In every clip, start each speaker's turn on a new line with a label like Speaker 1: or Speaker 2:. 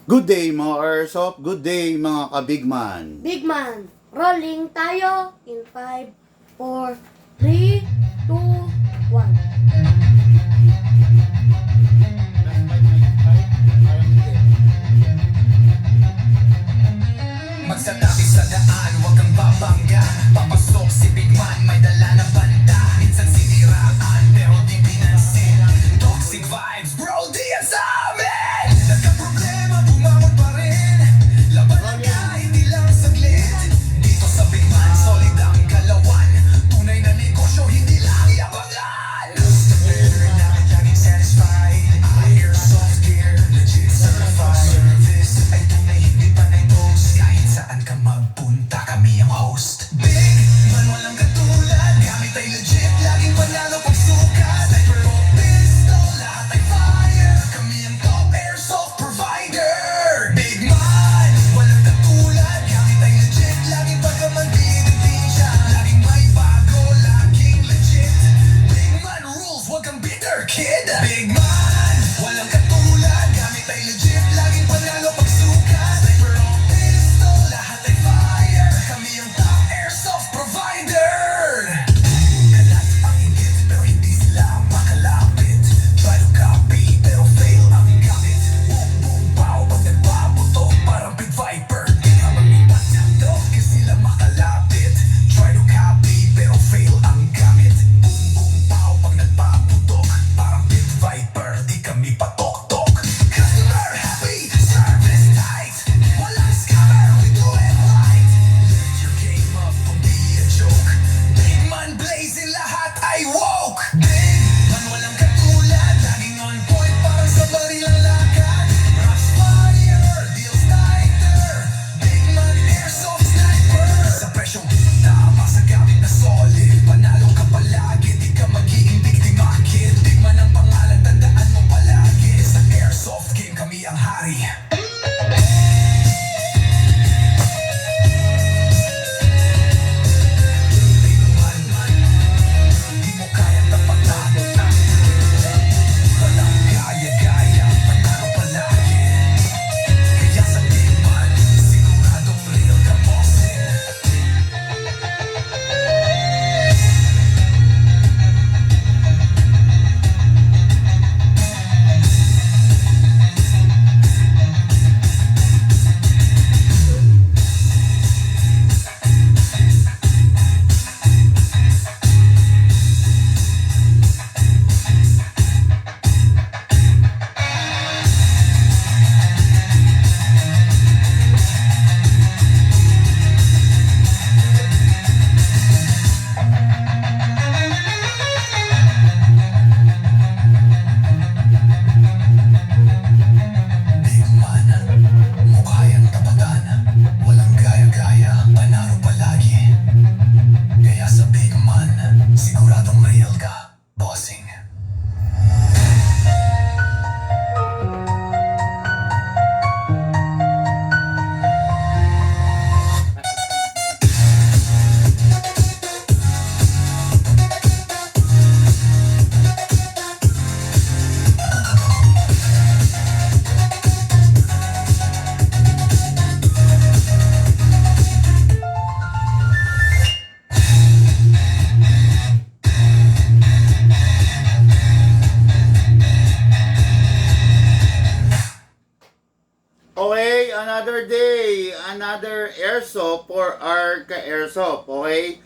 Speaker 1: Good day mga Airsoft, good day mga kabigman.
Speaker 2: Big man, rolling tayo in 5, 4, 3, 2, 1.
Speaker 3: Magsatabi sa daan, huwag kang babangga. Papasok si Big Man, may dala na banda. Minsan siniraan, pero di pinansin. Toxic vibes, bro, di yan sa amin. Nagka-problema, bumangon pa rin. Laban na nga, hindi lang saglit. Dito sa Big Man, solid ang galawan. Tunay na negosyo, hindi lang yabangan. The better na laging satisfied. Airsoft gear, legit certified. Service ay tunay, hindi pa na-post. Kahit saan ka magpunta, kami ang host. Big Man, walang katulad. Gamit ay legit, laging panalo pag sukat. Sniper o pistol, lahat ay fire. Kami ang top airsoft provider. Big Man, walang katulad. Gamit ay legit, laging pagkamandidin siya. Laging may bago, laging legit. Big Man rules, wag kang bitter, kid. Big Man, walang katulad. Gamit ay legit, laging panalo pag sukat. Sniper o pistol, lahat ay fire. Kami ang top airsoft provider. Kalat ang inggit, pero hindi sila makalapit. Try to copy, pero fail ang gamit. Boom, boom, pow, pag nagpaputok, parang Pit Viper. Di ka maglipat ng dog, kasi sila makalapit. Try to copy, pero fail ang gamit. Boom, boom, pow, pag nagpaputok, parang Pit Viper. Di kami patok-tok. Customer happy, service tight. Walang scammer, we do it right. Lift your game up, don't be a joke. Big Man blazing, lahat ay woke. Big Man walang katulad, laging on point, parang sa barilang lakad. Rush fire, deals tighter. Big Man airsoft sniper. Sa presyong tama, sa gamit na solid. Panalo ka palagi, di ka magiging biktima, kid. Big Man ang pangalan, tandaan mo palagi. Sa airsoft game, kami ang hari. Di mo kayang tapatan. Walang gaya-gaya, panalo palagi. Kaya sa Big Man, siguradong real ka, bossing. Big Man, mukha yang tapatan. Walang gaya-gaya, panalo palagi. Kaya sa Big Man, siguradong real ka, bossing.
Speaker 1: Okay, another day, another Airsoft for Arca Airsoft, okay?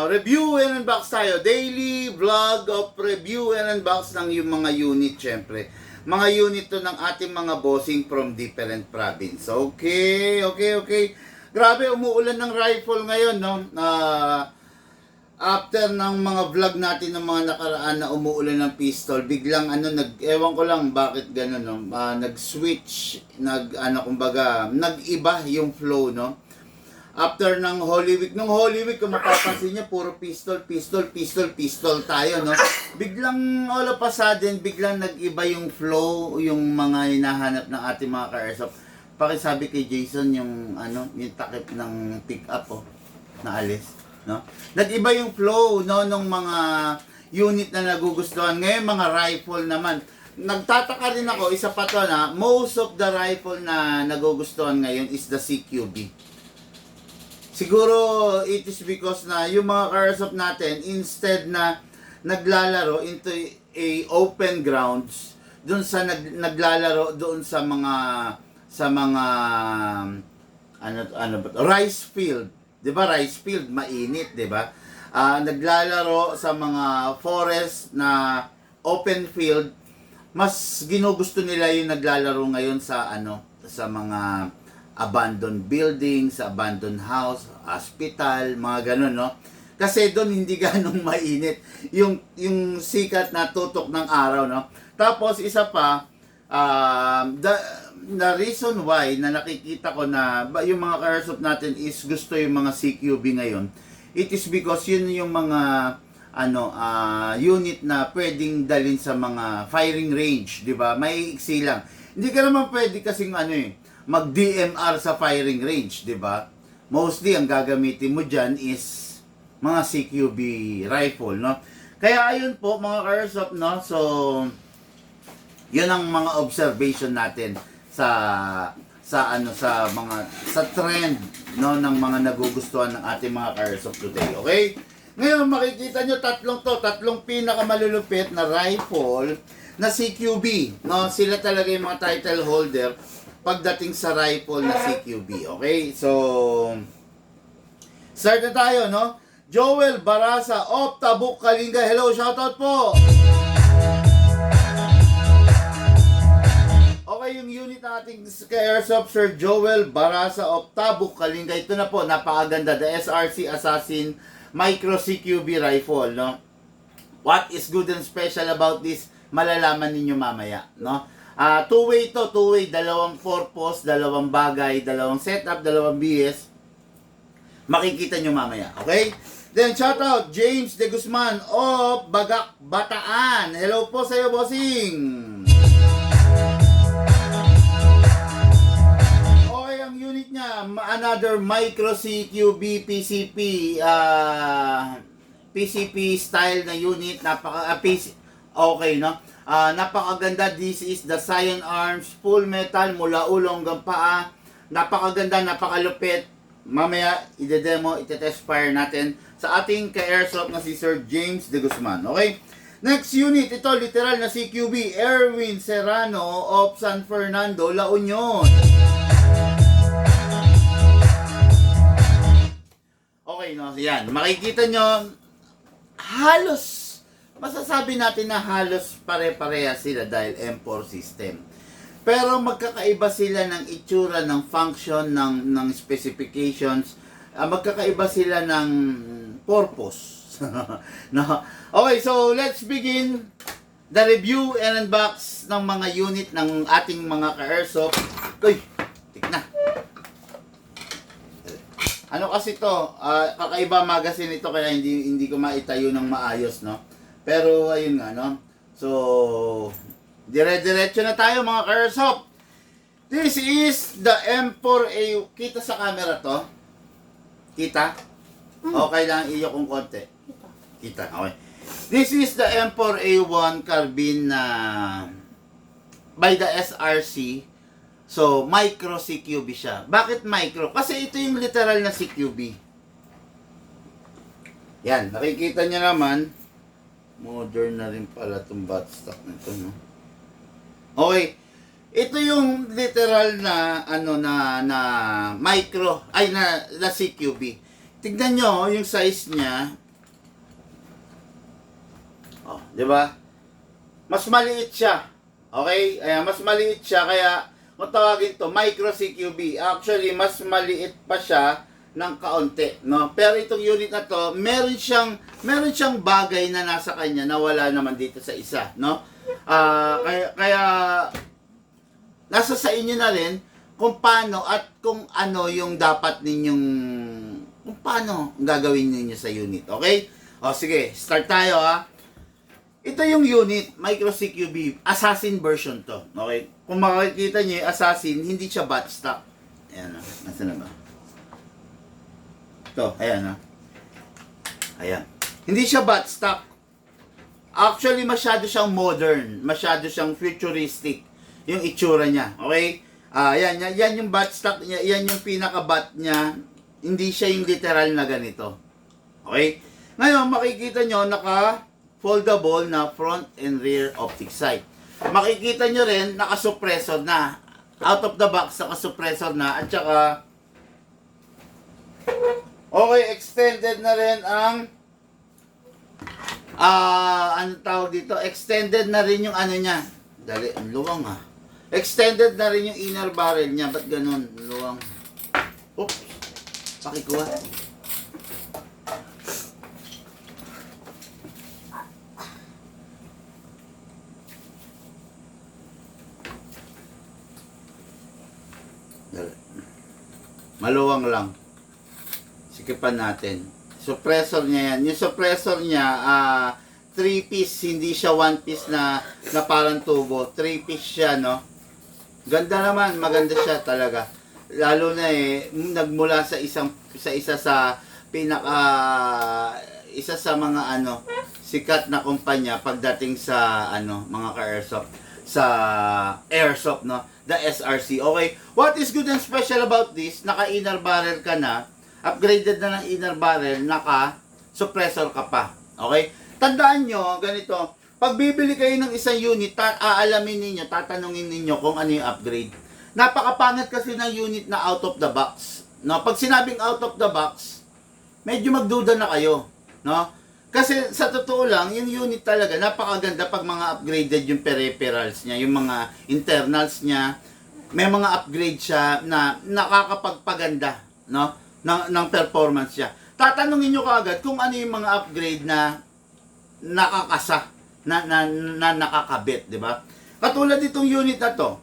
Speaker 1: Review and unbox tayo. Daily vlog of review and unbox ng yung mga unit, syempre. Mga unit to ng ating mga bossing from different province. Okay. Grabe, umuulan ng rifle ngayon, no? After ng mga vlog natin ng mga nakaraan na umuulan ng pistol, biglang ewan ko lang bakit gano'n, no? Nag-switch, kumbaga, nag-iba yung flow, no? After ng Holy Week, nung Holy Week, kung mapapansin niyo, puro pistol tayo, no? Biglang, all of a sudden, biglang nag-iba yung flow, yung mga hinahanap ng ating mga ka-airsoft. Pakisabi kay Jason yung, yung takip ng pick-up, na alis, no? Nag-iba yung flow, no, ng mga unit na nagugustuhan. Ngayon, mga rifle naman. nagtataka rin ako, isa pa to na, most of the rifle na nagugustuhan ngayon is the CQB. Siguro, it is because na yung mga airsoft natin, instead na naglalaro into a open grounds, doon sa naglalaro doon sa mga ano ba to? Rice field. 'Di ba rice field mainit, 'di ba? Naglalaro sa mga forest na open field, mas ginugusto nila yung naglalaro ngayon sa sa mga abandoned buildings, abandoned house, hospital, mga ganun, no? Kasi doon hindi ganong mainit yung sikat na tutok ng araw, no? Tapos isa pa, the reason why na nakikita ko na yung mga airsoft natin is gusto yung mga CQB ngayon, it is because yun yung mga unit na pwedeng dalhin sa mga firing range, 'di ba? May iksi lang. Hindi ka naman pwede kasing mag-DMR sa firing range, 'di ba? Mostly ang gagamitin mo diyan is mga CQB rifle, no? Kaya ayun po mga airsoft, no? So yun ang mga observation natin sa trend, no, ng mga nagugustuhan ng ating mga airsoft today. Okay? Ngayon makikita nyo tatlong pinakamalulupit na rifle na CQB, no? Sila talaga yung mga title holder pagdating sa rifle na CQB. Okay? So start na tayo, no? Joel Barasa of Tabuk, Kalinga. Hello, shoutout po. Okay, yung unit nating Airsoft Sir Joel Barasa of Tabuk, Kalinga. Ito na po, napakaganda. The SRC Assassin Micro CQB Rifle, no? What is good and special about this? Malalaman ninyo mamaya, no? Two-way to, two-way. Dalawang purpose, dalawang bagay, dalawang setup, dalawang BS. Makikita nyo mamaya, okay? Then, shout out, James De Guzman of Bagak, Bataan. Hello po sa'yo, bossing. Okay, ang unit niya, another Micro CQB PCP, PCP style na unit, okay, no? Napakaganda. This is the Scion Arms, full metal, mula ulo hanggang paa. Napakaganda, napakalupit. Mamaya, ide-demo, ite-test fire natin sa ating ka-airsoft na si Sir James De Guzman. Okay? Next unit, ito, literal na CQB, Erwin Serrano of San Fernando, La Union. Okay, no? Yan. Makikita nyo, halos, masasabi natin na halos pare-pareha sila dahil M4 system. Pero magkakaiba sila ng itsura, ng function, ng specifications. Magkakaiba sila ng purpose. No? Okay, so let's begin the review and unbox ng mga unit ng ating mga ka-airsoft. Uy, tikna. Ano kasi to? Kakaiba magazine ito kaya hindi ko maitayo ng maayos, no? Pero ayun nga, no? So dire-diretso na tayo mga ka-airsoft. This is the M4A. Kita sa camera to? Kita? Okay lang, iyo kung konti. Kita, okay. This is the M4A1 carbine na by the SRC. So, micro CQB siya. Bakit micro? Kasi ito yung literal na CQB. Yan, nakikita niyo naman. Modern na rin pala itong buttstock nito, no? Okay. Ito yung literal na na micro na CQB. Tignan nyo yung size niya. Oh, 'di ba? Mas maliit siya. Okay? Mas maliit siya kaya kung tawagin to micro CQB. Actually, mas maliit pa siya ng kaunti, no? Pero itong unit na to, meron siyang bagay na nasa kanya na wala naman dito sa isa, no? Kaya nasa sa inyo na rin kung paano at kung ano yung dapat ninyong kung paano gagawin niyo sa unit, okay? O sige, start tayo ha. Ito yung unit, Micro CQB, Assassin version to, okay? Kung makikita niyo, Assassin, hindi siya buttstock. Ayan, nasa na ba? Ito, ayan ha. Ayan. Hindi siya buttstock. Actually, masyado siyang modern. Masyado siyang futuristic. Yung itsura niya. Okay? Yan yung bat stock niya. Yan yung pinaka-bat niya. Hindi siya yung literal na ganito. Okay? Ngayon, makikita nyo, naka-foldable na front and rear optic sight. Makikita nyo rin, naka-suppressor na. Out of the box, naka-suppressor na. At saka, okay, extended na rin ang ano tawag dito? Extended na rin yung ano niya. Dali, ang luwang Extended na rin yung inner barrel niya. Ba't ganun? Luwang. Oops. Pakikuha. Dali. Maluwang lang. Sikipan natin. Suppressor niya yan. Yung suppressor niya, 3-piece, hindi siya 1-piece na parang tubo. 3-piece siya, no? Ganda naman, maganda siya talaga. Lalo na nagmula sa isa sa isa sa mga sikat na kumpanya pagdating sa mga ka-airsoft, sa airsoft, no? The SRC. Okay, what is good and special about this? Naka-inner barrel ka na, upgraded na ng inner barrel, naka-suppressor ka pa. Okay? Tandaan nyo, ganito, pag bibili kayo ng isang unit, aalamin ninyo, tatanungin ninyo kung ano yung upgrade. Napakapangit kasi ng unit na out of the box. No? Pag sinabing out of the box, medyo magduda na kayo. No? Kasi sa totoo lang, yung unit talaga, napakaganda pag mga upgraded yung peripherals niya, yung mga internals niya, may mga upgrade siya na nakakapagpaganda, no? ng performance siya. Tatanungin nyo kaagad kung ano yung mga upgrade na nakakasa, na nakakabit, di ba? Katulad itong unit na to,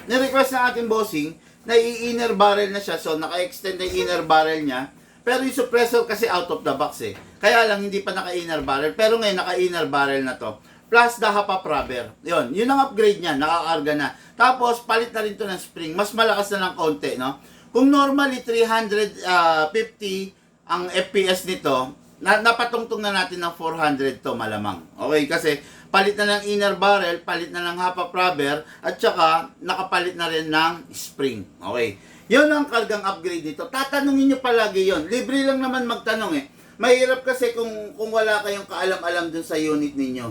Speaker 1: ni-request ng ating bossing na i-inner barrel na siya, so naka-extend na yung inner barrel niya, pero yung suppressor kasi out of the box Kaya lang hindi pa naka-inner barrel, pero ngayon naka-inner barrel na to. Plus the half-up rubber. Yun ang upgrade niya, nakakarga na. Tapos palit na rin to ng spring, mas malakas na ng konti, no? Kung normally 350 ang FPS nito, napatungtong na natin ng 400 to malamang. Okay, kasi palit na ng inner barrel, palit na ng half-up rubber, at saka nakapalit na rin ng spring. Okay. Yun ang kargang upgrade dito. Tatanungin nyo palagi yon. Libre lang naman magtanong Mahirap kasi kung wala kayong kaalam-alam dun sa unit ninyo.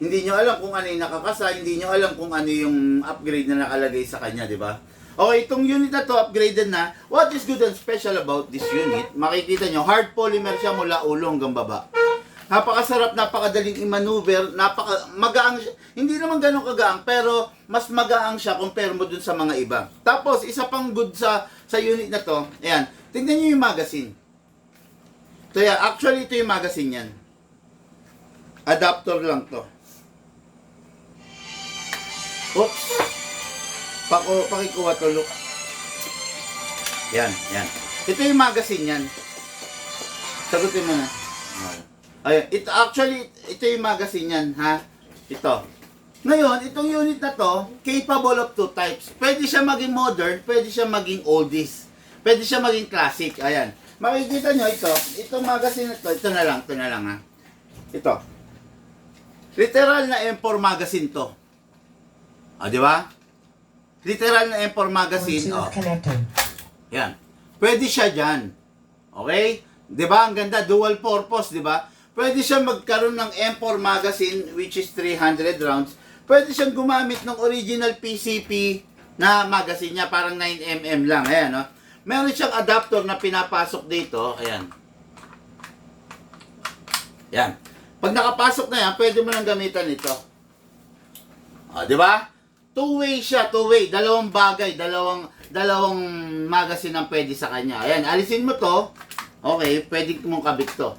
Speaker 1: Hindi nyo alam kung ano yung nakakasa, hindi nyo alam kung ano yung upgrade na nakalagay sa kanya, di ba? Okay, itong unit na to, upgraded na. What is good and special about this unit? Makikita nyo, hard polymer siya mula ulo hanggang baba. Napakasarap, napakadaling i-maneuver, magaang siya. Hindi naman ganun kagaang, pero mas magaang siya compare mo dun sa mga iba. Tapos, isa pang good sa unit na to, ayan, tingnan nyo yung magazine. So, yeah, actually, ito yung magazine yan. Adapter lang to. Oops. Pakikuha to, look. Yan. Ito yung magazine yan. Sagutin mo na. Ayun, ito yung magazine yan, ha? Ito. Ngayon, itong unit na to, capable of two types. Pwede siya maging modern, pwede siya maging oldies. Pwede siya maging classic. Ayan. Makikita nyo itong magazine na to, ito na lang ha. Ito. Literal na M4 magazine to. Di ba? Literal na M4 magazine. Yan. Pwede siya dyan. Okay? Di ba? Ang ganda. Dual purpose, di ba? Pwede siya magkaroon ng M4 magazine, which is 300 rounds. Pwede siyang gumamit ng original PCP na magazine niya, parang 9mm lang. Ayan, no? Meron siyang adapter na pinapasok dito. Ayan. Yan. Pag nakapasok na yan, pwede mo nang gamitan ito. Di ba? Two-way siya, two-way. Dalawang bagay, dalawang magazine ang pwede sa kanya. Ayan, alisin mo to. Okay, pwede mong kabit to.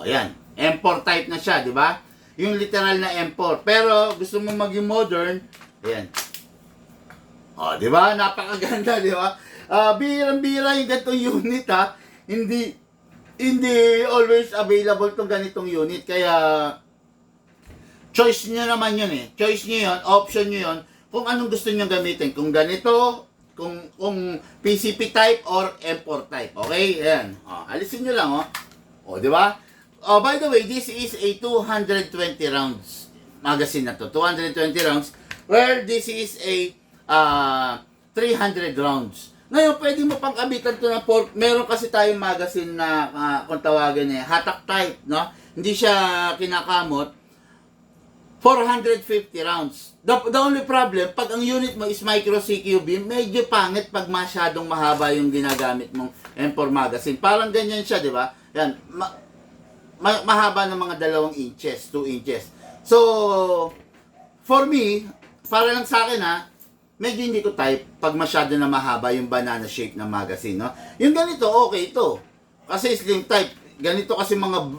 Speaker 1: Ayan. M4 type na siya, di ba? Yung literal na M4. Pero, gusto mong maging modern, ayan. Di ba? Napakaganda, di ba? Birang-bira yung ganitong unit, ha? Hindi always available tong ganitong unit. Kaya, choice nyo naman yun Choice nyo yun, option nyo yun, kung anong gusto nyo gamitin. Kung ganito, kung PCP type or M4 type. Okay? Ayan. Alisin nyo lang, di ba? Oh, by the way, this is a 220 rounds magazine na to. 220 rounds. Where this is a 300 rounds. Ngayon, pwede mo pang kabitan to ng meron kasi tayong magazine na kung tawagin hatak type, no? Hindi siya kinakamot. 450 rounds. The only problem, pag ang unit mo is micro CQB, medyo pangit pag masyadong mahaba yung ginagamit mong M4 magazine. Parang ganyan siya, di ba? Yan. Mahaba ng mga 2 inches, 2 inches. So, for me, para lang sa akin medyo hindi ko type pag masyado na mahaba yung banana shape ng magazine, no? Yung ganito, okay ito. Kasi slim type. Ganito kasi mga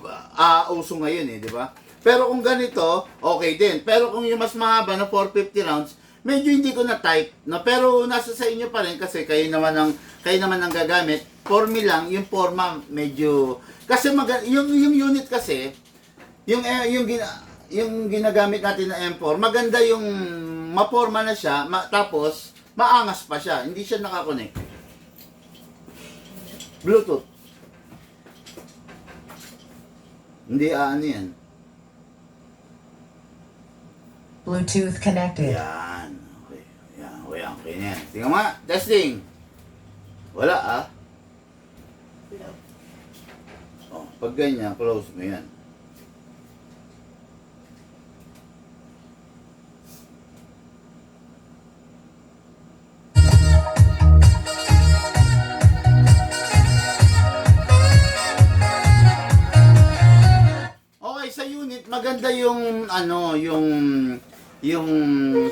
Speaker 1: uso ngayon di ba? Pero kung ganito, okay din. Pero kung yung mas mahaba na 450 rounds, medyo hindi ko na type, no? Pero nasa sa inyo pa rin kasi kayo naman ang gagamit. For me lang, yung forma medyo kasi yung unit kasi yung ginagamit natin na M4, maganda yung maporma na siya, tapos maangas pa siya, hindi siya nakakonect. Bluetooth. Hindi ano yan.
Speaker 4: Bluetooth connected.
Speaker 1: Yan. Okay. Yan. Okay na yan. Tingnan nga. Testing. Wala Oh, pag ganyan, close mo yan. Okay, sa unit, maganda yung yung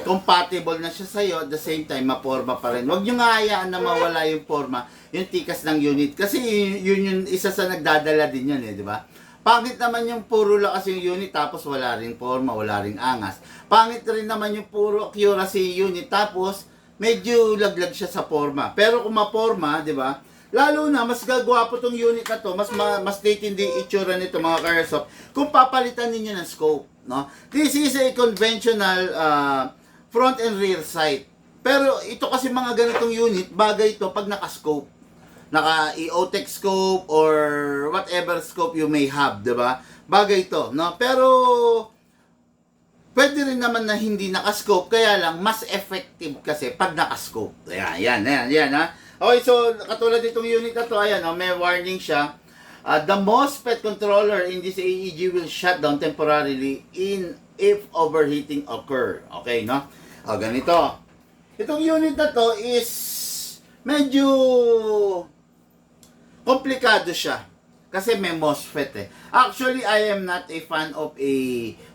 Speaker 1: compatible na siya sa'yo, at the same time, maporma pa rin. Huwag nyo nga hayaan na mawala yung forma, yung tikas ng unit. Kasi yun yung isa sa nagdadala din yun di ba? Pangit naman yung puro lakas yung unit, tapos wala rin forma, wala rin angas. Pangit rin naman yung puro accuracy unit, tapos medyo laglag siya sa forma. Pero kung maporma, di ba? Lalo na, mas gagwapo tong unit na to, mas titindi itsura nito mga Caresoft, kung papalitan ninyo ng scope, no? This is a conventional front and rear sight. Pero ito kasi mga ganitong unit, bagay ito pag naka-scope. Naka-EOTech scope or whatever scope you may have, di ba? Bagay ito, no? Pero pwede rin naman na hindi naka-scope, kaya lang mas effective kasi pag naka-scope. Yan Okay, so katulad itong unit na to, ayan, may warning siya. The MOSFET controller in this AEG will shut down temporarily if overheating occur. Okay, no? Ganito. Itong unit na to is medyo komplikado siya. Kasi may MOSFET Actually, I am not a fan of a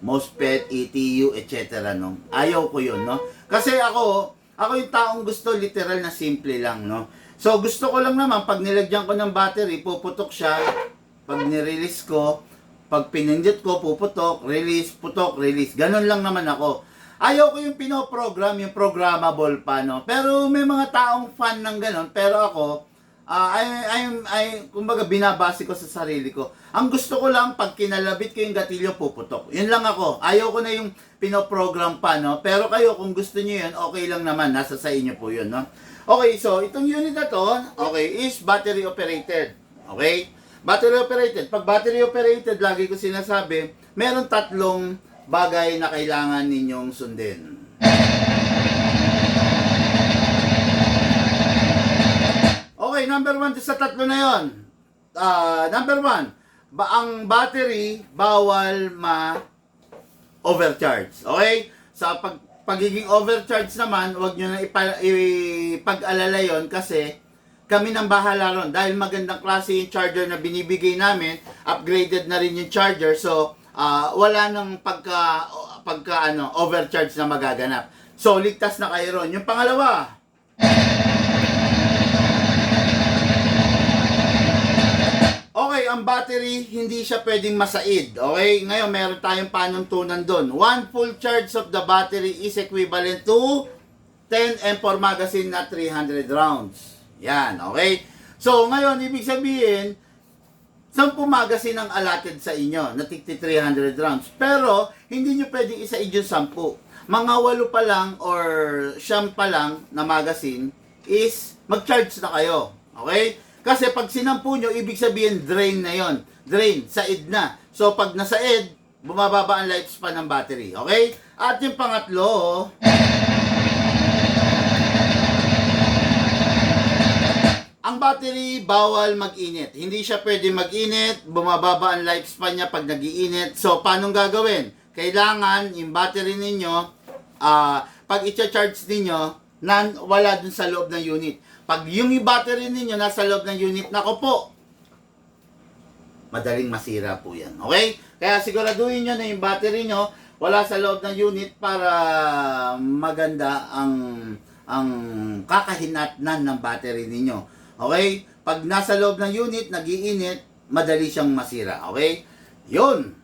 Speaker 1: MOSFET, ETU, etc. No? Ayaw ko yun, no? Kasi ako yung taong gusto literal na simple lang, no? So, gusto ko lang naman, pag nilagyan ko ng battery, puputok siya. Pag nirelease ko, pag pinindot ko, puputok, release, putok, release. Ganon lang naman ako. Ayaw ko yung pinoprogram, yung programmable pa, no? Pero may mga taong fan ng ganon. Pero ako, kumbaga, binabase ko sa sarili ko. Ang gusto ko lang, pag kinalabit ko yung gatilyo, puputok. Yun lang ako. Ayaw ko na yung pinoprogram pa, no? Pero kayo, kung gusto niyo yun, okay lang naman. Nasa sa inyo po yun, no? Okay, so, itong unit na to, okay, is battery operated. Okay? Battery operated. Pag battery operated, lagi ko sinasabi, meron 3 bagay na kailangan ninyong sundin. Okay, number 1 sa 3 na yon. Number 1, ang battery bawal ma-overcharge. Okay? Sa pagiging overcharge naman, huwag nyo na ipag-alala yon kasi kami nang bahala ron. Dahil magandang klase yung charger na binibigay namin, upgraded na rin yung charger, so wala nang overcharge na magaganap. So, ligtas na kayo ron. Yung pangalawa, okay, ang battery, hindi siya pwedeng masaid. Okay? Ngayon, meron tayong panuntunan doon. 1 full charge of the battery is equivalent to 10 M4 magazine na 300 rounds. Yan, okay? So, ngayon, ibig sabihin, 10 magazine ang allotted sa inyo na 300 rounds. Pero, hindi nyo pwedeng isaid yung 10. Mga 8 pa lang or 9 pa lang na magazine is mag-charge na kayo. Okay? Kasi pag sinampu nyo, ibig sabihin drain na yon. Drain, said na. So, pag nasaid, bumababa ang lifespan ng battery. Okay? At yung pangatlo, ang battery bawal mag-init. Hindi siya pwede mag-init, bumababa ang lifespan niya pag nag-iinit. So, paano gagawin? Kailangan yung battery ninyo, pag i-charge ninyo, wala dun sa loob ng unit. Pag yung battery ninyo nasa loob ng unit, nako po, madaling masira po yan. Okay? Kaya siguraduhin nyo na yung battery nyo wala sa loob ng unit para maganda ang kakahinatnan ng battery ninyo. Okay? Pag nasa loob ng unit, nag-iinit, madali siyang masira. Okay? Yun!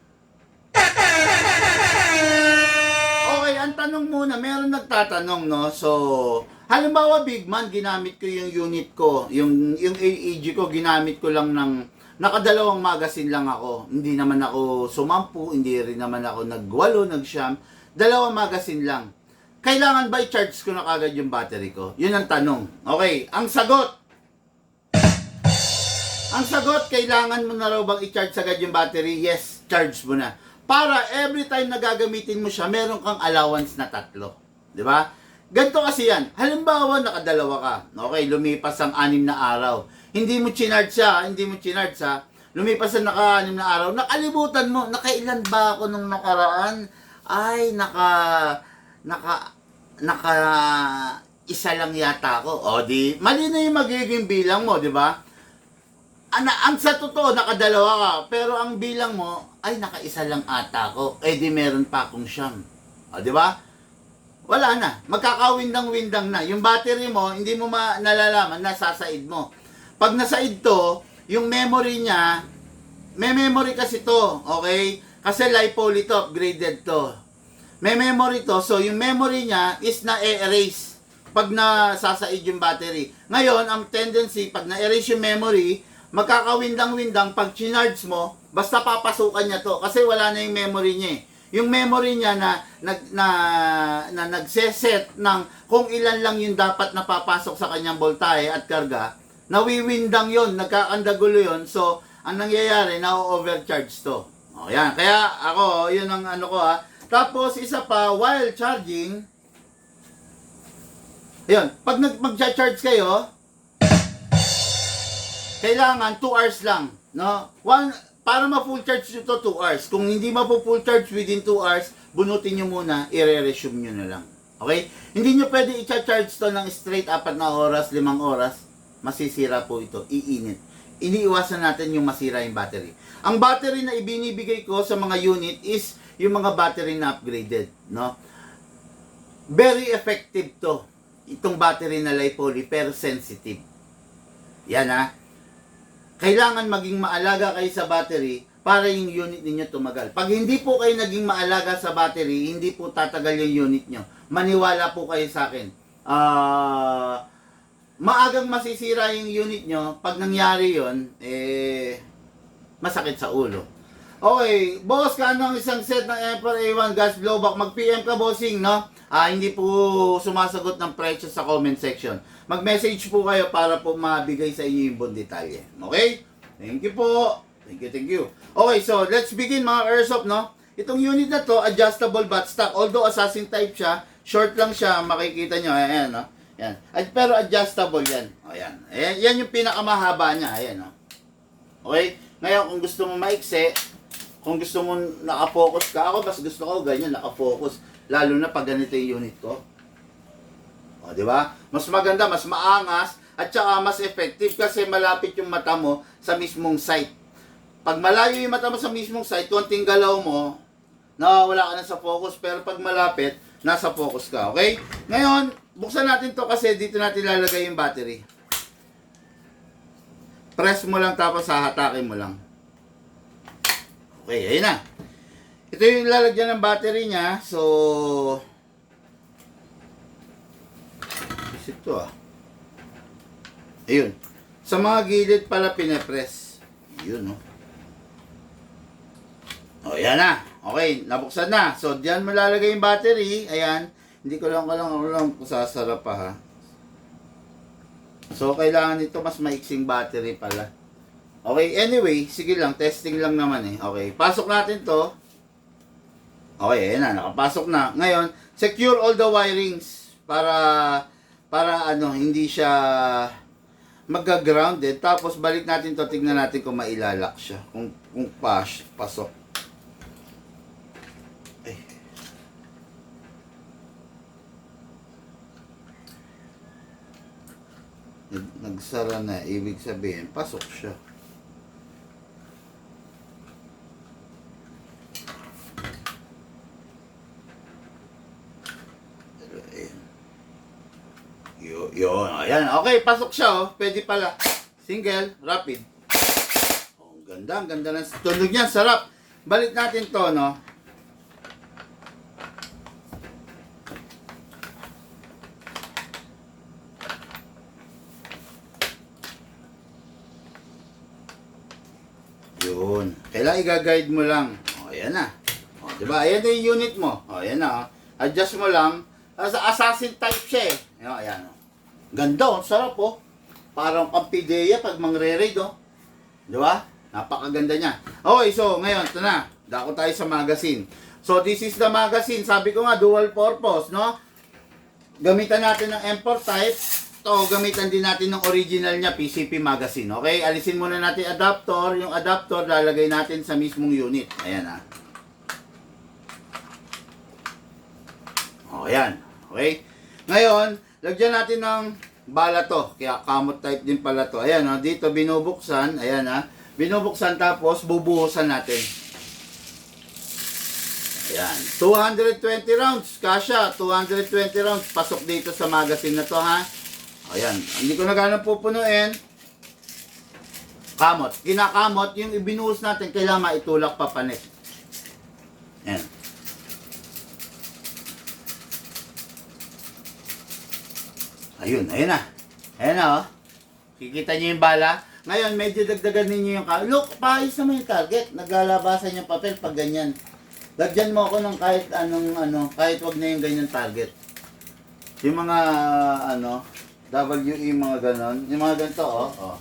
Speaker 1: Okay, ang tanong muna, meron nagtatanong, no? So, halimbawa, big man, ginamit ko yung unit ko, yung AEG ko, ginamit ko lang ng nakadalawang magazine lang ako. Hindi naman ako sumampu, hindi rin naman ako nagwalo, nagsyam. Dalawang magazine lang. Kailangan ba i-charge ko na kagad yung battery ko? Yun ang tanong. Okay, ang sagot, kailangan mo na raw bang i-charge agad yung battery? Yes, charge mo na. Para every time na gagamitin mo siya, meron kang allowance na 3. Di ba? Ganito kasi yan. Halimbawa, nakadalawa ka. Okay, lumipas ang 6 na araw. Hindi mo chinarge siya. Lumipas ang naka-6 na araw. Nakalimutan mo, nakailan ba ako nung nakaraan? Ay, isa lang yata ako. O di, mali na yung magiging bilang mo, di ba? Ang sa totoo, nakadalawa ka. Pero ang bilang mo, ay, nakaisa lang ata ako. Eh, di meron pa akong siyam. O, di ba? Wala na. Magkakawindang-windang na. Yung battery mo, hindi mo nalalaman, nasasaid mo. Pag nasaid to, yung memory niya, may memory kasi to, okay? Kasi LiPo to, upgraded to. May memory to, so yung memory niya is na-erase pag nasasaid yung battery. Ngayon, ang tendency, pag na-erase yung memory, magkakawindang-windang, pag chinarge mo, basta papasukan niya to kasi wala na yung memory niya eh. Yung memory niya na nagseset ng kung ilan lang yung dapat na papasok sa kanyang voltahe at karga, nawiwindang yon, nagkakandagulo yon. So, ang nangyayari, na-overcharge to. O, yan. Kaya ako, yun ang ano ko ha. Tapos, isa pa, while charging, yun, pag mag-charge kayo, kailangan 2 hours lang, no? Para ma-full charge nyo to, 2 hours. Kung hindi ma-full charge within 2 hours, bunutin nyo muna, i-resume nyo na lang. Okay? Hindi nyo pwede i-charge to ng straight 4 na oras, 5 oras. Masisira po ito, iinit. Iniiwasan natin yung masira yung battery. Ang battery na ibinibigay ko sa mga unit is yung mga battery na upgraded, no? Very effective to. Itong battery na LiPo, pero sensitive. Yan ha. Kailangan maging maalaga kayo sa battery para yung unit ninyo tumagal. Pag hindi po kayo naging maalaga sa battery, hindi po tatagal yung unit nyo. Maniwala po kayo sa akin. Maagang masisira yung unit nyo. Pag nangyari yon, masakit sa ulo. Okay, boss, kano ang isang set ng Emperor A1 gas blowback? Mag-PM ka, bossing, no? Hindi po sumasagot ng presyo sa comment section. Mag-message po kayo para po mabigay sa inyo yung buong detalye. Okay? Thank you po. Thank you. Okay, so let's begin mga airsoft, no? Itong unit na to, adjustable buttstock. Although assassin type siya, short lang siya, makikita nyo. Ayan, no? Yan. Pero adjustable yan. O, yan. Ayan, yan yung pinakamahaba niya. Ayan, no? Okay? Ngayon, kung gusto mo maikse, kung gusto mo nakafocus ka, ako mas gusto ko ganyan, nakafocus. Lalo na pag ganito yung unit ko. O, di ba? Mas maganda, mas maangas, at saka mas effective kasi malapit yung mata mo sa mismong sight. Pag malayo yung mata mo sa mismong sight, konting galaw mo, nawawala ka na sa focus, pero pag malapit, nasa focus ka, okay? Ngayon, buksan natin to kasi dito natin lalagay yung battery. Press mo lang tapos hahatakin mo lang. Okay, ayun na. Ito yung lalagyan ng battery niya. So, isip to ayun. Sa mga gilid pala pinepress. Yun, no? O, yan na. Okay, nabuksan na. So, diyan mo lalagay yung battery. Ayan. Hindi ko lang sasarap pa, ha. So, kailangan ito mas maiksing battery pala. Okay, anyway, sige lang, testing lang naman eh. Okay, pasok natin to. Okay, ayan na, nakapasok na. Ngayon, secure all the wirings para ano, hindi siya magga-grounded. Tapos balik natin to, tignan natin kung mailalak siya. Kung pasok. Ay. Nagsara na, ibig sabihin, pasok siya. Yun, ayan. Okay, pasok siya, oh. Pwede pala. Single, rapid. Oh, ang ganda ng tunog niya, sarap. Balik natin to, no? Yun. Kailangan i-guide mo lang. Oh, ayan na. Oh, diba? Ayan na yung unit mo. Oh, ayan na, oh. Adjust mo lang. Assassin type siya, eh. Ayan, oh. Ganda, oh. Sarap, oh. Parang pampideya pag mangre-raid, oh. Di ba? Napakaganda niya. Okay, so, ngayon, ito na. Dako tayo sa magazine. So, this is the magazine. Sabi ko nga, dual purpose, no? Gamitan natin ng M4 type. Ito, gamitan din natin ng original niya, PCP magazine. Okay? Alisin muna natin adapter. Yung adapter, lalagay natin sa mismong unit. Ayan, ah. O, ayan. Okay? Ngayon, lagyan natin ng bala to. Kaya kamot type din pala to. Ayan, oh, dito binubuksan. Ayan, ha. Binubuksan tapos bubuhusan natin. Ayan. 220 rounds. Kasya. 220 rounds. Pasok dito sa magazine na to, ha. Ayan. Hindi ko na ganang pupunuin. Kamot. Kinakamot. Yung ibinuhos natin, kailangan maitulak pa panik. Ayan. Ayun, ayun na. Ayun na, oh. Kikita nyo yung bala. Ngayon, medyo dagdagan ninyo yung look, paayos naman yung target. Naglalabasan yung papel pag ganyan. Lagyan mo ako ng kahit anong, kahit wag na yung ganyan target. Yung mga, WE, mga ganon. Yung mga ganito, oh.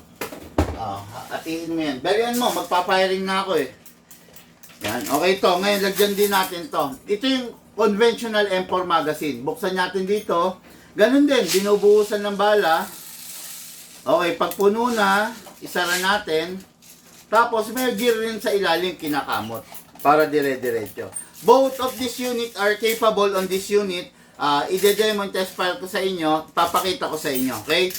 Speaker 1: Atiin mo yan. Balian mo, magpapiring na ako, eh. Yan, okay to. Ngayon, lagyan din natin to. Ito yung conventional M4 magazine. Buksan natin dito. Ganun din, binubuhusan ng bala. Okay, pag puno na, isara natin. Tapos may gear rin sa ilalim, kinakamot. Para dire-diretso. Both of this unit are capable on this unit. I-demo test file ko sa inyo. Papakita ko sa inyo, okay?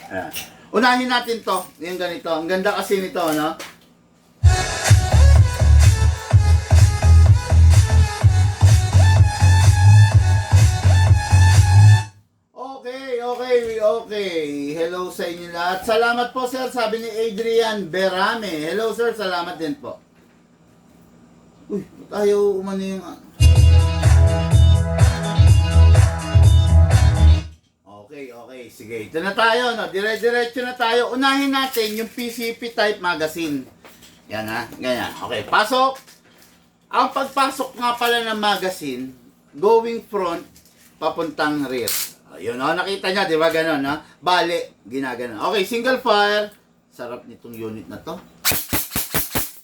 Speaker 1: Ayan. Unahin natin to. Yung ganito. Ang ganda kasi nito, no? Okay. Hello sa inyo lahat. Salamat po, sir. Sabi ni Adrian Berame. Hello, sir. Salamat din po. Uy, tayo umano yung... Okay. Sige. Ito na tayo, no? Dire-diretso na tayo. Unahin natin yung PCP type magazine. Yan, ha? Ganyan. Okay, pasok. Ang pagpasok nga pala ng magazine, going front, papuntang rear. Yun, oh, nakita niya, di ba, gano'n, ha? Bale, ginaganon. Okay, single fire. Sarap nitong unit na to.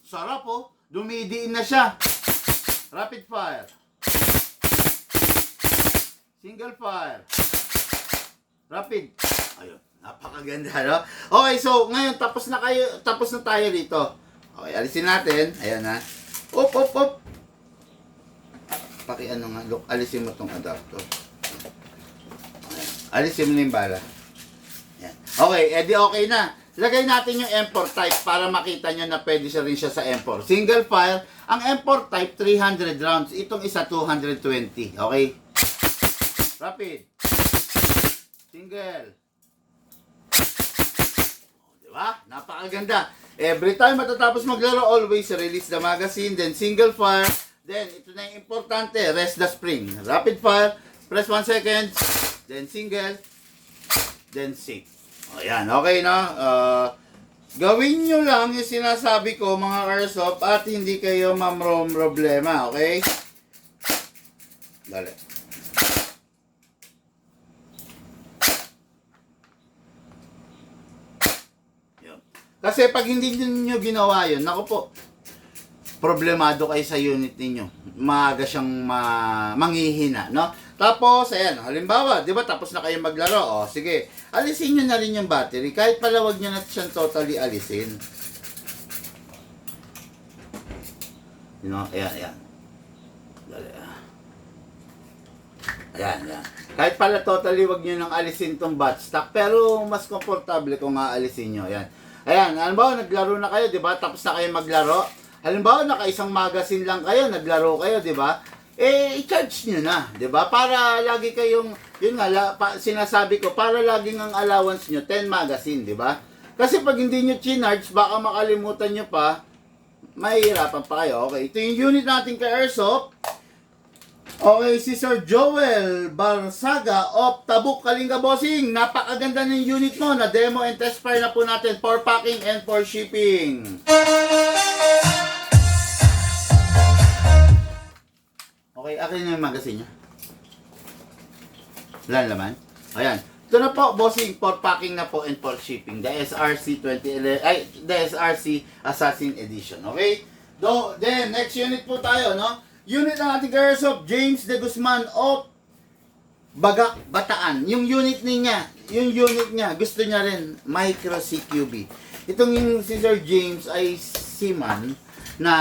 Speaker 1: Sarap, oh. Dumidiin na siya. Rapid fire. Single fire. Rapid. Ayun, napakaganda, no? Okay, so, ngayon, tapos na tayo dito. Okay, alisin natin. Ayan, ha? Up. Nga, look, alisin mo tong adapter. Alisin mo na yung bala. Yan. Okay, edi okay na. Lagay natin yung M4 type para makita nyo na pwede siya rin siya sa M4. Single fire. Ang M4 type, 300 rounds. Itong isa, 220. Okay? Rapid. Single. Diba? Napakaganda. Every time matatapos maglaro, always release the magazine, then single fire. Then, ito na yung importante, rest the spring. Rapid fire. Press 1 second. Then single, then sick. O yan, okay no? Gawin nyo lang yung sinasabi ko mga airsoft at hindi kayo mamrom problema, okay? Dali. Kasi pag hindi niyo ginawa yun, naku po, problemado kayo sa unit ninyo. Maaga siyang manghihina, no? Tapos, ayan, halimbawa, di ba, tapos na kayo maglaro. O, sige, alisin nyo na rin yung battery. Kahit pala wag nyo na siyang totally alisin. You know, ayan, ayan. Dali, ayan, ayan. Kahit pala totally wag nyo nang alisin tong batch stock, pero mas komportable kung aalisin nyo. Ayan. Ayan, halimbawa naglaro na kayo, di ba? Tapos na kayo maglaro. Halimbawa naka-isang magazine lang kayo, naglaro kayo, di ba? I-charge nyo na, di ba? Para lagi kayong, yun nga, sinasabi ko, para laging ang allowance nyo, 10 magazine, di ba? Kasi pag hindi nyo chinarge, baka makalimutan nyo pa, mahihirapan pa kayo. Okay, ito yung unit natin kay Airsoft. Okay, si Sir Joel Barsaga of Tabuk, Kalinga Bossing. Napakaganda ng unit mo. Na demo and test fire na po natin for packing and for shipping. Okay, akin na yung magazine niya. Wala laman. Ayan. Ito na po, bossing, for packing na po and for shipping. The SRC 2011, the SRC Assassin Edition. Okay? Then, next unit po tayo, no? Unit ng ating Airsoft, James De Guzman of Bagak, Bataan. Yung unit niya, gusto niya rin, micro CQB. Itong yung si Sir James ay seaman na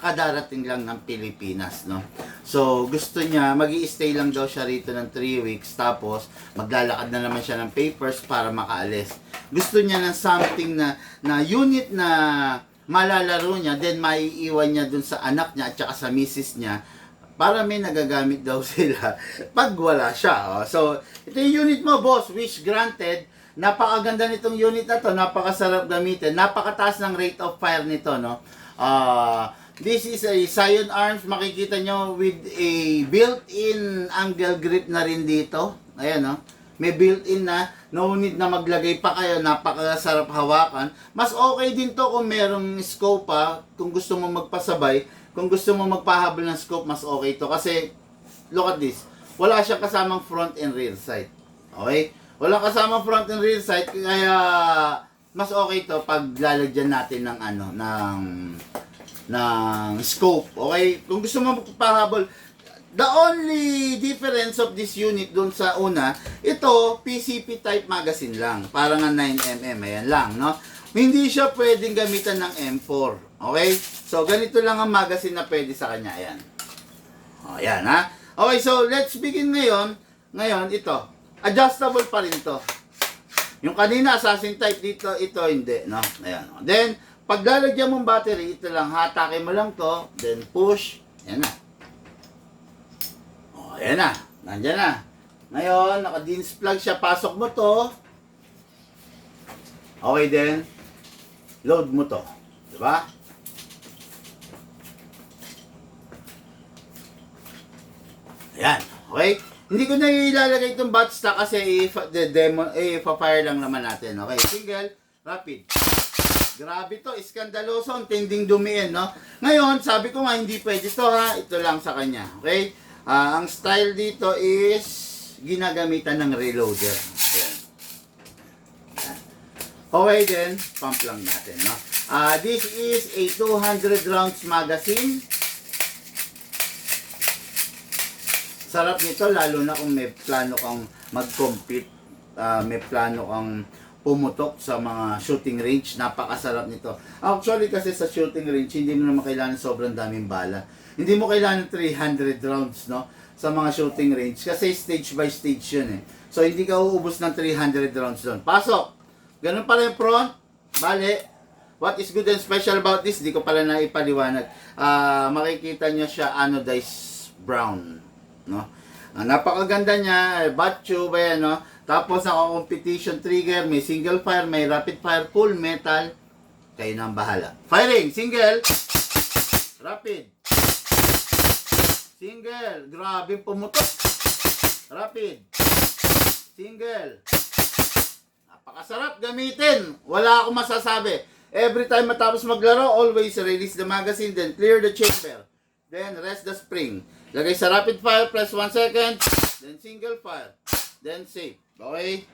Speaker 1: kadarating lang ng Pilipinas, no? So, gusto niya, magi-stay lang daw siya rito ng 3 weeks, tapos maglalakad na naman siya ng papers para makaalis. Gusto niya ng something na unit na malalaro niya, then maiiwan niya dun sa anak niya at saka sa misis niya para may nagagamit daw sila pag wala siya. Oh. So, ito yung unit mo, boss. Wish granted. Napakaganda nitong unit na to. Napakasarap gamitin. Napakataas ng rate of fire nito, no? This is a Scion Arms. Makikita nyo with a built-in angle grip na rin dito. Ayan, no? May built-in na, no need na maglagay pa kayo, napakasarap hawakan. Mas okay din to kung merong scope pa, kung gusto mo magpasabay, kung gusto mo magpahabol ng scope, mas okay to. Kasi, look at this, wala siyang kasamang front and rear sight. Okay? Wala kasamang front and rear sight, kaya mas okay to pag lalagyan natin ng ng scope. Okay? Kung gusto mo magpahabol, the only difference of this unit dun sa una, ito, PCP type magazine lang. Parang nga 9mm, ayan lang, no? Hindi siya pwedeng gamitan ng M4. Okay? So, ganito lang ang magazine na pwede sa kanya. Ayan. O, ayan, ha? Okay, so, let's begin ngayon. Ngayon, ito. Adjustable pa rin to. Yung kanina, assassin type dito, ito hindi, no? Ayan. Then, pag lalagyan mong battery, ito lang, hatakin mo lang to, then push, ayan na. Ayan na, nandyan na. Ngayon, naka-DINS plug siya, pasok mo to. Okay din, load mo to. Diba? Ayan, okay? Hindi ko na ilalagay itong batch stock kasi ipa-fire lang naman natin. Okay, single, rapid. Grabe to, iskandaloso, ang tinding dumiin, no? Ngayon, sabi ko nga, hindi pwede to, ha? Ito lang sa kanya, okay? Ang style dito is ginagamitan ng reloader. Ayan. Okay then, pump lang natin, no? This is a 200 rounds magazine. Sarap nito, lalo na kung may plano kang mag-compete, may plano kang pumutok sa mga shooting range. Napakasarap nito. Actually, kasi sa shooting range, hindi mo naman kailangan sobrang daming bala. Hindi mo kailangan 300 rounds, no? Sa mga shooting range. Kasi stage by stage yun, eh. So, hindi ka uubos ng 300 rounds doon. Pasok! Ganun pala yung front. Bale. What is good and special about this? Di ko pala na ipaliwanag. Makikita nyo siya anodized brown, no? Napakaganda niya. Bat tube, ayan, no? Tapos, naka-competition trigger. May single fire, may rapid fire, full metal. Kayo na ang bahala. Firing! Single! Rapid! Single. Grabe pumutok. Rapid. Single. Napakasarap gamitin. Wala akong masasabi. Every time matapos maglaro, always release the magazine, then clear the chamber. Then rest the spring. Lagay sa rapid fire, press 1 second. Then single fire. Then save. Okay?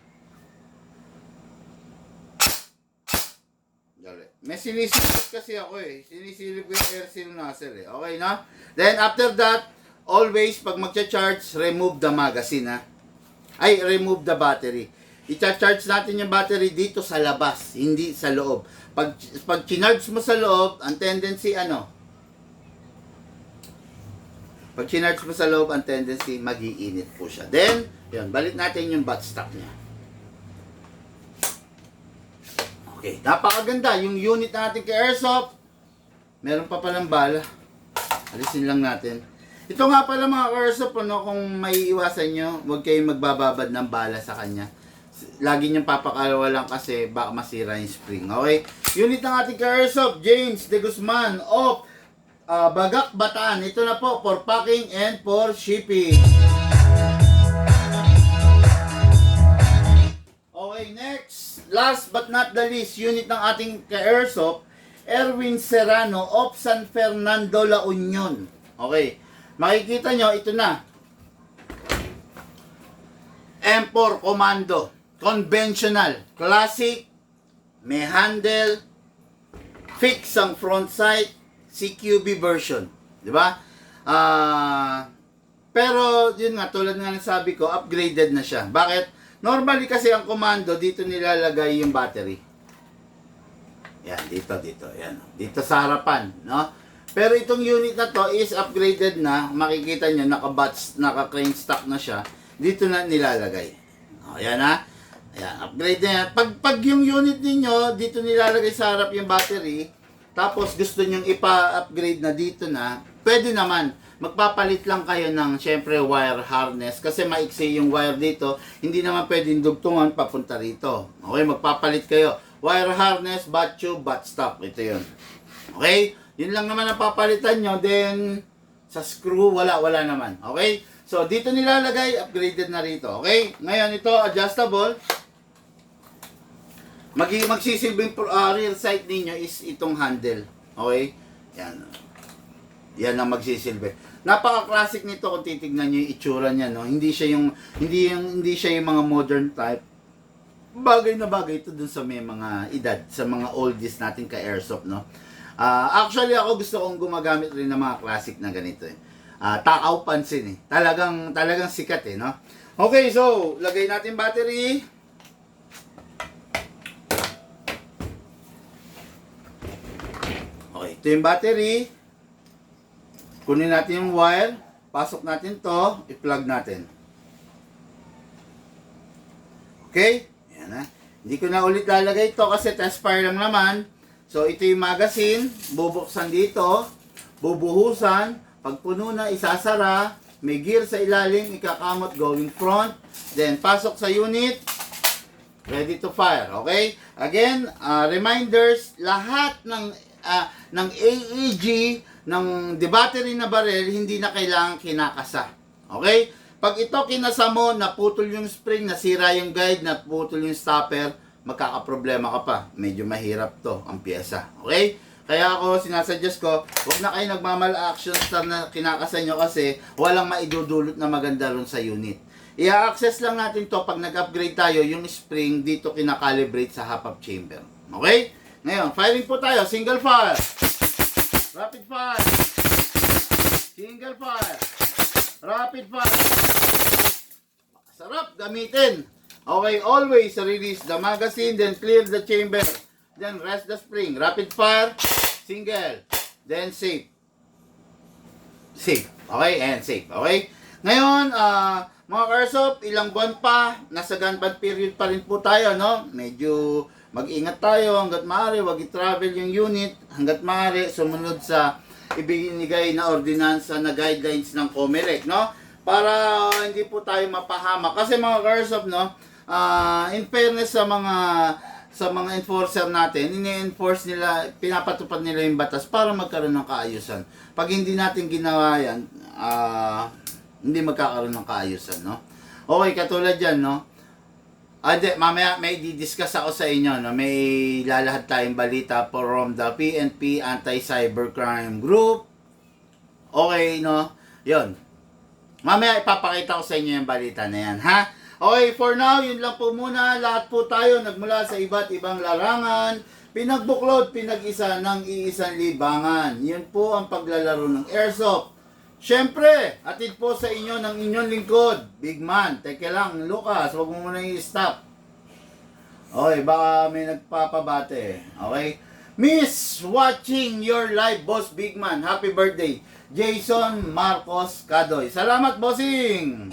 Speaker 1: Dali. May sinisilip kasi ako eh. Sinisilip ko yung air seal nozzle eh. Okay na? Then after that, always pag magcha-charge, remove the magazine ha. Ay, remove the battery. I-charge natin yung battery dito sa labas, hindi sa loob. Pag chinarge mo sa loob, ang tendency ano? Pag chinarge mo sa loob, ang tendency mag-iinit po siya. Then, yun, balik natin yung buttstock niya. Okay, napakaganda. Yung unit natin kay Airsoft, meron pa palang bala. Alisin lang natin. Ito nga pala mga Airsoft, ano, kung may iwasan nyo, huwag kayong magbababad ng bala sa kanya. Lagi niyong papakalawalan kasi baka masira yung spring. Okay? Unit ng ating kay Airsoft, James De Guzman of Bagak, Bataan. Ito na po for packing and for shipping. Okay, next. Last but not the least, unit ng ating ka-Airsoft, Erwin Serrano of San Fernando, La Union. Okay. Makikita nyo, ito na. M4 Commando. Conventional. Classic. May handle. Fix ang front sight. CQB version. Diba? Pero, yun nga, tulad nga ng sabi ko, upgraded na siya. Bakit? Normally kasi ang komando, dito nilalagay yung battery. Yan, dito. Yan. Dito sa harapan, no? Pero itong unit na to is upgraded na. Makikita nyo, naka-crane stock na siya. Dito na nilalagay. O, yan ha. Ayan, upgrade na yan. Pag yung unit ninyo, dito nilalagay sa harap yung battery, tapos gusto nyong ipa-upgrade na dito na, pwede naman. Magpapalit lang kayo ng, syempre, wire harness. Kasi maiksi yung wire dito. Hindi naman pwedeng dugtungan papunta rito. Okay, magpapalit kayo. Wire harness, butt tube, buttstock. Ito yun. Okay? Yun lang naman ang papalitan nyo. Then, sa screw, wala naman. Okay? So, dito nilalagay, upgraded na rito. Okay? Ngayon, ito, adjustable. Magsisilbing rear sight ninyo is itong handle. Okay? Yan. Yan ang magsisilbi. Napaka-classic nito kung titignan niyo yung itsura niya, no. Hindi siya yung mga modern type. Bagay na bagay ito dun sa may mga edad, sa mga oldies natin ka Airsoft, no. Actually ako gusto kong gumagamit rin ng mga classic na ganito eh. Takaw pansin eh. Talagang sikat eh, no. Okay, so lagay natin battery. Okay, ito yung battery. Kunin natin yung wire, pasok natin to, i-plug natin. Okay? Yan na. Hindi ko na ulit lalagay ito kasi test fire lang naman. So, ito yung magazine, bubuksan dito, bubuhusan, pag puno na, isasara, may gear sa ilalim, ikakamot going front, then pasok sa unit, ready to fire. Okay? Again, reminders, lahat ng AEG, ng battery na barrel, hindi na kailangan kinakasa. Okay? Pag ito kinasa mo, naputol yung spring, nasira yung guide, naputol yung stopper, magkakaproblema ka pa. Medyo mahirap to, ang pyesa. Okay? Kaya ako, sinasuggest ko, huwag na kayo nagmamal-action star na kinakasa nyo kasi walang maidudulot na maganda ron sa unit. I-access lang natin to pag nag-upgrade tayo, yung spring dito kinakalibrate sa half-up chamber. Okay? Ngayon, firing po tayo. Single fire. Rapid fire. Single fire. Rapid fire. Sarap gamitin. Okay, always release the magazine, then clear the chamber. Then rest the spring. Rapid fire. Single. Then safe. Safe. Okay, and safe. Okay? Ngayon, mga Airsoft, ilang buwan pa, nasa gun ban period pa rin po tayo, no? Medyo mag-ingat tayo hanggat maaari, wag i-travel yung unit hanggat maaari, sumunod sa ibinigay na ordinansa na guidelines ng COMELEC, no? Para hindi po tayo mapahama. Kasi mga Airsoft, no, in fairness sa mga enforcer natin, ini-enforce nila, pinapatupad nila yung batas para magkaroon ng kaayusan. Pag hindi natin ginawa yan, hindi magkakaroon ng kaayusan, no? Okay, katulad yan, no? Mamaya may di-discuss ako sa inyo, no? May lalahad tayong balita from the PNP Anti-Cybercrime Group. Okay, no? Yun. Mamaya ipapakita ko sa inyo yung balita na yan, ha? Okay, for now, yun lang po muna. Lahat po tayo nagmula sa iba't ibang larangan, Pinagbuklod, pinag-isa ng iisang libangan. Yun po ang paglalaro ng airsoft. Siyempre, atid po sa inyo ng inyong lingkod. Big man, teka lang, Lucas, huwag mo muna i-stop. Okay, baka may nagpapabate. Okay? Miss, watching your live, Boss Big Man. Happy birthday. Jason Marcos Cadoy. Salamat, bossing!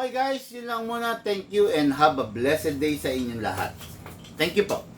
Speaker 1: Okay guys, yun lang muna. Thank you and have a blessed day sa inyong lahat. Thank you po.